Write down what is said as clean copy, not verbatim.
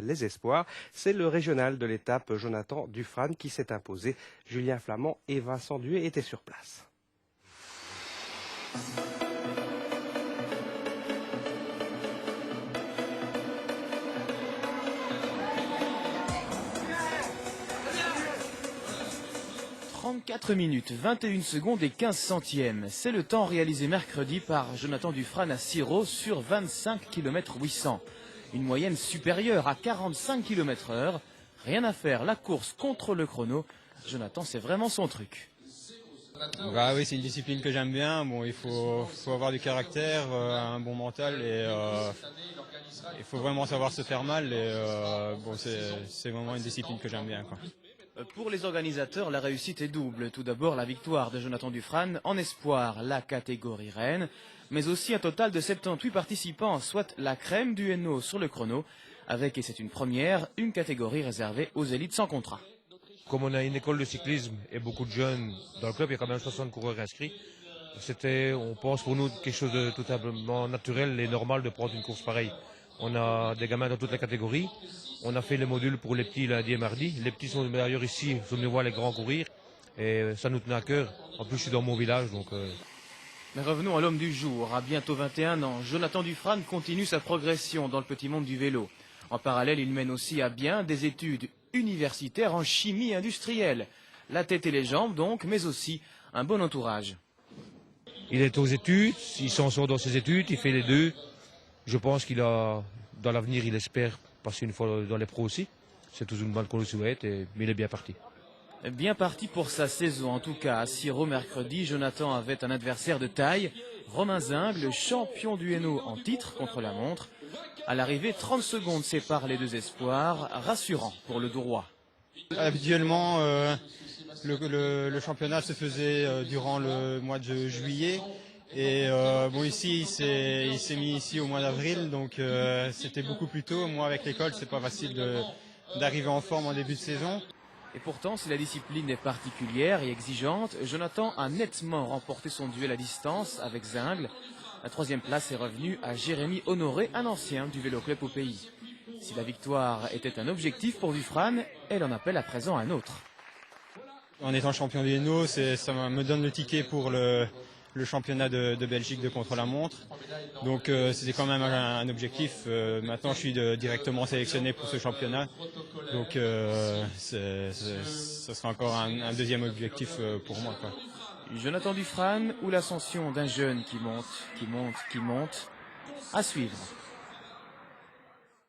Les espoirs, c'est le régional de l'étape Jonathan Dufresne qui s'est imposé. Julien Flamand et Vincent Duet étaient sur place. « 34 minutes, 21 secondes et 15 centièmes. C'est le temps réalisé mercredi par Jonathan Dufresne à Siro sur 25 km 800. Une moyenne supérieure à 45 km/h. Rien à faire, la course contre le chrono. Jonathan, c'est vraiment son truc. Bah oui, c'est une discipline que j'aime bien. Bon, il faut avoir du caractère, un bon mental et il faut vraiment savoir se faire mal. Et bon, c'est vraiment une discipline que j'aime bien, quoi. Pour les organisateurs, la réussite est double. Tout d'abord, la victoire de Jonathan Dufresne en espoir, la catégorie reine, mais aussi un total de 78 participants, soit la crème du Hainaut sur le chrono, avec, et c'est une première, une catégorie réservée aux élites sans contrat. Comme on a une école de cyclisme et beaucoup de jeunes dans le club, il y a quand même 60 coureurs inscrits. C'était, on pense pour nous, quelque chose de totalement naturel et normal de prendre une course pareille. On a des gamins dans toutes les catégories. On a fait les modules pour les petits lundi et mardi. Les petits sont d'ailleurs ici, sont venus voir les grands courir. Et ça nous tenait à cœur. En plus, je suis dans mon village, donc... Mais revenons à l'homme du jour. À bientôt 21 ans, Jonathan Dufresne continue sa progression dans le petit monde du vélo. En parallèle, il mène aussi à bien des études universitaires en chimie industrielle. La tête et les jambes donc, mais aussi un bon entourage. Il est aux études, il s'en sort dans ses études, il fait les deux. Je pense qu'il a, dans l'avenir, il espère passer une fois dans les pros aussi. C'est toujours une balle qu'on le souhaite, mais il est bien parti. Bien parti pour sa saison, en tout cas. À Siro, mercredi, Jonathan avait un adversaire de taille, Romain Zing, le champion du Hainaut en titre contre la montre. À l'arrivée, 30 secondes séparent les deux espoirs, rassurant pour le Dourois. Habituellement, le championnat se faisait durant le mois de juillet. Et bon, ici, il s'est mis ici au mois d'avril, donc c'était beaucoup plus tôt. Moi, avec l'école, c'est pas facile d'arriver en forme en début de saison. Et pourtant, si la discipline est particulière et exigeante, Jonathan a nettement remporté son duel à distance avec Zing. La troisième place est revenue à Jérémy Honoré, un ancien du Vélo Club au pays. Si la victoire était un objectif pour Dufresne, elle en appelle à présent un autre. En étant champion du Hainaut, ça me donne le ticket pour le championnat de Belgique de contre-la-montre. Donc c'était quand même un objectif. Maintenant, je suis directement sélectionné pour ce championnat. Donc ce sera encore un deuxième objectif pour moi, quoi. Jonathan Dufresne ou l'ascension d'un jeune qui monte, qui monte, qui monte, à suivre.